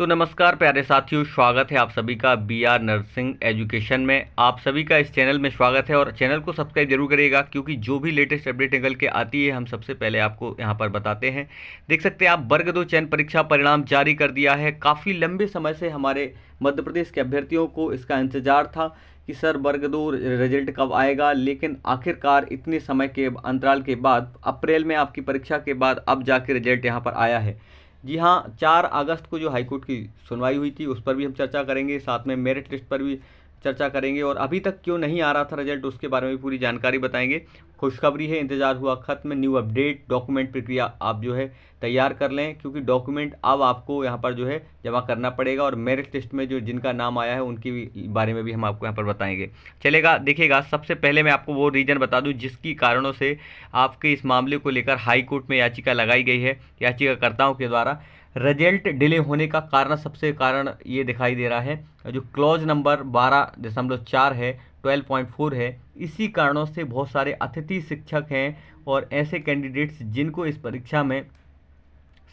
तो नमस्कार प्यारे साथियों, स्वागत है आप सभी का बीआर नर्सिंग एजुकेशन में। आप सभी का इस चैनल में स्वागत है और चैनल को सब्सक्राइब जरूर करिएगा, क्योंकि जो भी लेटेस्ट अपडेट निकल के आती है हम सबसे पहले आपको यहां पर बताते हैं। देख सकते हैं आप, वर्ग 2 चयन परीक्षा परिणाम जारी कर दिया है। काफ़ी लंबे समय से हमारे मध्य प्रदेश के अभ्यर्थियों को इसका इंतजार था कि सर वर्ग 2 रिजल्ट कब आएगा, लेकिन आखिरकार इतने समय के अंतराल के बाद अप्रैल में आपकी परीक्षा के बाद अब जाके रिजल्ट यहाँ पर आया है। जी हाँ, 4 अगस्त को जो हाईकोर्ट की सुनवाई हुई थी उस पर भी हम चर्चा करेंगे, साथ में मेरिट लिस्ट पर भी चर्चा करेंगे और अभी तक क्यों नहीं आ रहा था रिजल्ट उसके बारे में भी पूरी जानकारी बताएंगे। खुशखबरी है, इंतजार हुआ खत्म। न्यू अपडेट डॉक्यूमेंट प्रक्रिया आप जो है तैयार कर लें, क्योंकि डॉक्यूमेंट अब आपको यहाँ पर जो है जमा करना पड़ेगा और मेरिट लिस्ट में जो जिनका नाम आया है उनके बारे में भी हम आपको यहाँ पर बताएंगे। चलेगा, देखिएगा, सबसे पहले मैं आपको वो रीजन बता दूं जिसकी कारणों से आपके इस मामले को लेकर हाई कोर्ट में याचिका लगाई गई है। याचिकाकर्ताओं के द्वारा रिजल्ट डिले होने का कारण, सबसे कारण ये दिखाई दे रहा है, जो क्लॉज नंबर 12.4 है, 12.4 है। इसी कारणों से बहुत सारे अतिथि शिक्षक हैं और ऐसे कैंडिडेट्स जिनको इस परीक्षा में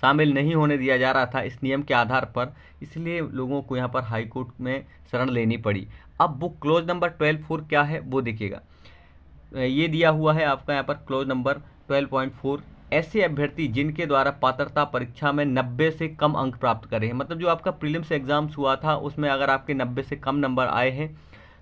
शामिल नहीं होने दिया जा रहा था इस नियम के आधार पर, इसलिए लोगों को यहाँ पर हाई कोर्ट में शरण लेनी पड़ी। अब वो क्लोज नंबर 12.4 क्या है वो देखिएगा, ये दिया हुआ है आपका यहाँ पर क्लोज नंबर 12.4। ऐसे अभ्यर्थी जिनके द्वारा पात्रता परीक्षा में 90 से कम अंक प्राप्त करे हैं, मतलब जो आपका प्रीलिम्स एग्जाम्स हुआ था उसमें अगर आपके 90 से कम नंबर आए हैं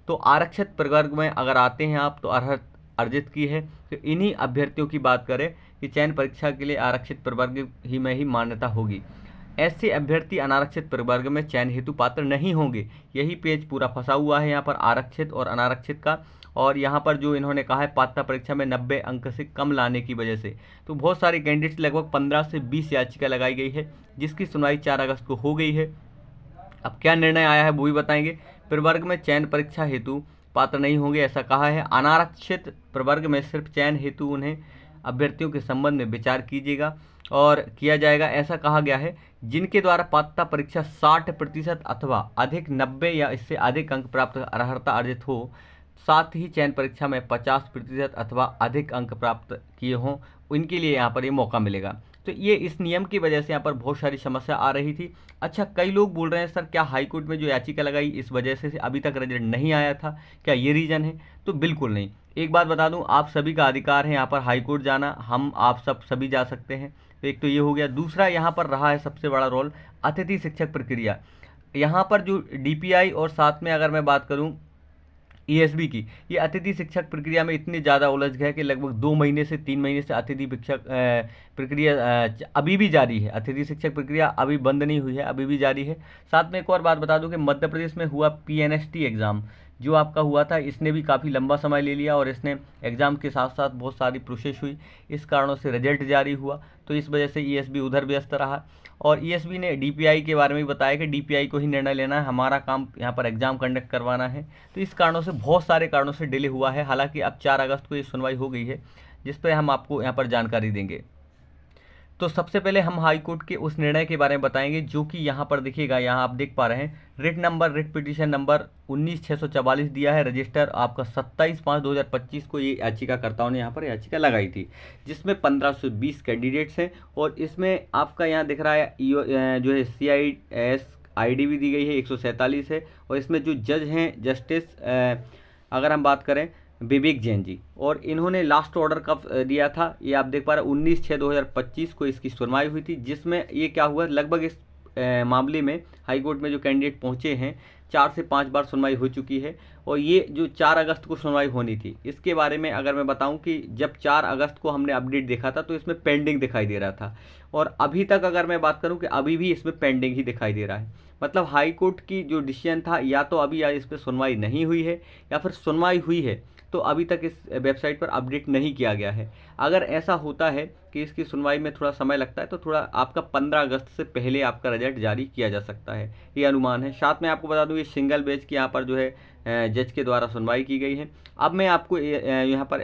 तो आरक्षित प्रवर्ग में अगर आते हैं आप तो अर्हत अर्जित की है। तो इन्हीं अभ्यर्थियों की बात करें कि चयन परीक्षा के लिए आरक्षित प्रवर्ग ही में ही मान्यता होगी। ऐसे अभ्यर्थी अनारक्षित प्रवर्ग में चयन हेतु पात्र नहीं होंगे। यही पेज पूरा फंसा हुआ है यहाँ पर आरक्षित और अनारक्षित का। और यहाँ पर जो इन्होंने कहा है पात्रता परीक्षा में 90 अंक से कम लाने की वजह से, तो बहुत सारे कैंडिडेट्स, लगभग 15 से 20 याचिका लगाई गई है जिसकी सुनवाई 4 अगस्त को हो गई है। अब क्या निर्णय आया है वो भी बताएंगे। प्रवर्ग में चयन परीक्षा हेतु पात्र नहीं होंगे ऐसा कहा है। अनारक्षित प्रवर्ग में सिर्फ चयन हेतु उन्हें अभ्यर्थियों के संबंध में विचार कीजिएगा और किया जाएगा ऐसा कहा गया है। जिनके द्वारा पात्रता परीक्षा 60% अथवा अधिक 90 या इससे अधिक अंक प्राप्त अर्हता अर्जित हो, साथ ही चयन परीक्षा में 50% अथवा अधिक अंक प्राप्त किए हों, उनके लिए यहाँ पर ये मौका मिलेगा। तो ये इस नियम की वजह से यहाँ पर बहुत सारी समस्या आ रही थी। अच्छा, कई लोग बोल रहे हैं सर क्या हाईकोर्ट में जो याचिका लगाई इस वजह से अभी तक रिजल्ट नहीं आया था, क्या ये रीज़न है? तो बिल्कुल नहीं। एक बात बता दूं, आप सभी का अधिकार है यहाँ पर हाईकोर्ट जाना, हम आप सभी जा सकते हैं। तो एक तो ये हो गया। दूसरा यहाँ पर रहा है सबसे बड़ा रोल अतिथि शिक्षक प्रक्रिया। यहाँ पर जो डीपीआई और साथ में अगर मैं बात करूँ ईएसबी की, ये अतिथि शिक्षक प्रक्रिया में इतनी ज़्यादा उलझ गए कि लगभग 2 महीने से 3 महीने से अतिथि शिक्षक प्रक्रिया अभी भी जारी है। अतिथि शिक्षक प्रक्रिया अभी बंद नहीं हुई है, अभी भी जारी है। साथ में एक और बात बता दूं कि मध्य प्रदेश में हुआ पीएनएसटी एग्ज़ाम जो आपका हुआ था, इसने भी काफ़ी लंबा समय ले लिया और इसने एग्ज़ाम के साथ साथ बहुत सारी प्रोसेस हुई, इस कारणों से रिजल्ट जारी हुआ। तो इस वजह से ईएसबी उधर व्यस्त रहा और ईएसबी ने डीपीआई के बारे में भी बताया कि डीपीआई को ही निर्णय लेना है, हमारा काम यहाँ पर एग्ज़ाम कंडक्ट करवाना है। तो इस कारणों से बहुत सारे कारणों से डिले हुआ है। हालांकि अब 4 अगस्त को ये सुनवाई हो गई है जिस पर हम आपको यहाँ पर जानकारी देंगे। तो सबसे पहले हम हाई कोर्ट के उस निर्णय के बारे में बताएंगे जो कि यहाँ पर देखिएगा, यहाँ आप देख पा रहे हैं रिट पिटीशन नंबर 19/644 दिया है। रजिस्टर आपका 27/5/2025 को ये याचिकाकर्ताओं ने यहाँ पर याचिका लगाई थी, जिसमें 1520 कैंडिडेट्स हैं और इसमें आपका यहाँ दिख रहा है जो है CIS ID भी दी गई है 147 है। और इसमें जो जज हैं जस्टिस अगर हम बात करें विवेक जैन जी, और इन्होंने लास्ट ऑर्डर कब दिया था ये आप देख पा रहे हैं 19/6/2025 को इसकी सुनवाई हुई थी, जिसमें ये क्या हुआ, लगभग इस मामले में हाईकोर्ट में जो कैंडिडेट पहुंचे हैं 4 से 5 बार सुनवाई हो चुकी है। और ये जो 4 अगस्त को सुनवाई होनी थी, इसके बारे में अगर मैं बताऊं कि जब 4 अगस्त को हमने अपडेट देखा था तो इसमें पेंडिंग दिखाई दे रहा था और अभी तक अगर मैं बात करूं कि अभी भी इसमें पेंडिंग ही दिखाई दे रहा है। मतलब हाई कोर्ट की जो डिसीजन था, या तो अभी इस पर सुनवाई नहीं हुई है या फिर सुनवाई हुई है तो अभी तक इस वेबसाइट पर अपडेट नहीं किया गया है। अगर ऐसा होता है कि इसकी सुनवाई में थोड़ा समय लगता है तो थोड़ा आपका 15 अगस्त से पहले आपका रिजल्ट जारी किया जा सकता है, ये अनुमान है। साथ में आपको बता दूं ये सिंगल बेंच की यहाँ पर जो है जज के द्वारा सुनवाई की गई है। अब मैं आपको यहाँ पर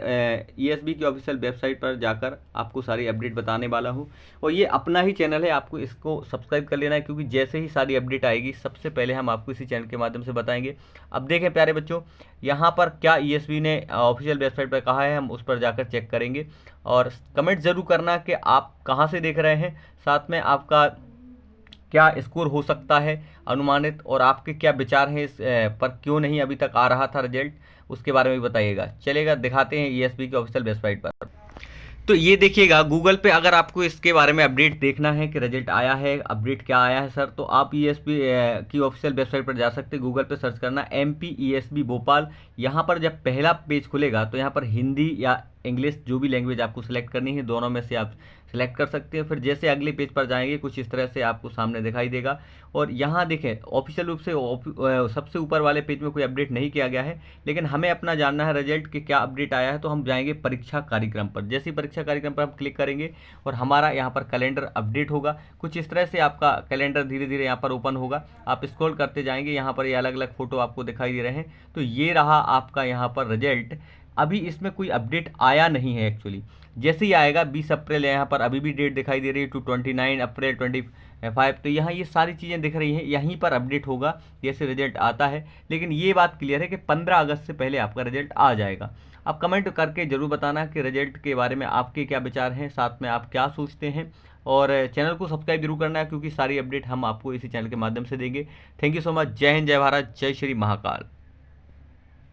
ईएसबी की ऑफिशियल वेबसाइट पर जाकर आपको सारी अपडेट बताने वाला हूँ और ये अपना ही चैनल है, आपको इसको सब्सक्राइब कर लेना है क्योंकि जैसे ही सारी अपडेट आएगी सबसे पहले हम आपको इसी चैनल के माध्यम से बताएंगे। अब देखें प्यारे बच्चों, यहाँ पर क्या ईएसबी ने ऑफिशियल वेबसाइट पर कहा है, हम उस पर जाकर चेक करेंगे और कमेंट ज़रूर करना कि आप कहाँ से देख रहे हैं, साथ में आपका क्या स्कोर हो सकता है अनुमानित, और आपके क्या विचार हैं इस पर, क्यों नहीं अभी तक आ रहा था रिजल्ट, उसके बारे में भी बताइएगा। चलेगा, दिखाते हैं ईएसबी की ऑफिशियल वेबसाइट पर। तो ये देखिएगा गूगल पे, अगर आपको इसके बारे में अपडेट देखना है कि रिजल्ट आया है, अपडेट क्या आया है सर, तो आप ईएसपी की ऑफिशियल वेबसाइट पर जा सकते हैं। गूगल पे सर्च करना एमपी ईएसबी भोपाल। यहाँ पर जब पहला पेज खुलेगा तो यहाँ पर हिंदी या इंग्लिश जो भी लैंग्वेज आपको सिलेक्ट करनी है, दोनों में से आप सिलेक्ट कर सकते हैं। फिर जैसे अगले पेज पर जाएंगे कुछ इस तरह से आपको सामने दिखाई देगा। और यहाँ देखें ऑफिशियल रूप से सबसे ऊपर वाले पेज में कोई अपडेट नहीं किया गया है, लेकिन हमें अपना जानना है रिजल्ट कि क्या अपडेट आया है। तो हम जाएंगे परीक्षा कार्यक्रम पर। जैसे ही परीक्षा कार्यक्रम पर हम क्लिक करेंगे और हमारा यहाँ पर कैलेंडर अपडेट होगा। कुछ इस तरह से आपका कैलेंडर धीरे धीरे यहाँ पर ओपन होगा। आप स्क्रॉल करते जाएंगे, यहाँ पर ये अलग अलग फोटो आपको दिखाई दे रहे हैं। तो ये रहा आपका यहाँ पर रिजल्ट। अभी इसमें कोई अपडेट आया नहीं है एक्चुअली। जैसे ही आएगा 20 अप्रैल, यहाँ पर अभी भी डेट दिखाई दे रही है, टू 29 अप्रैल 25। तो यहाँ ये सारी चीज़ें दिख रही हैं, यहीं पर अपडेट होगा जैसे रिजल्ट आता है। लेकिन ये बात क्लियर है कि 15 अगस्त से पहले आपका रिजल्ट आ जाएगा। आप कमेंट करके ज़रूर बताना कि रिजल्ट के बारे में आपके क्या विचार हैं, साथ में आप क्या सोचते हैं। और चैनल को सब्सक्राइब जरूर करना है, क्योंकि सारी अपडेट हम आपको इसी चैनल के माध्यम से देंगे। Thank you so much. जय हिंद, जय भारत, जय श्री महाकाल।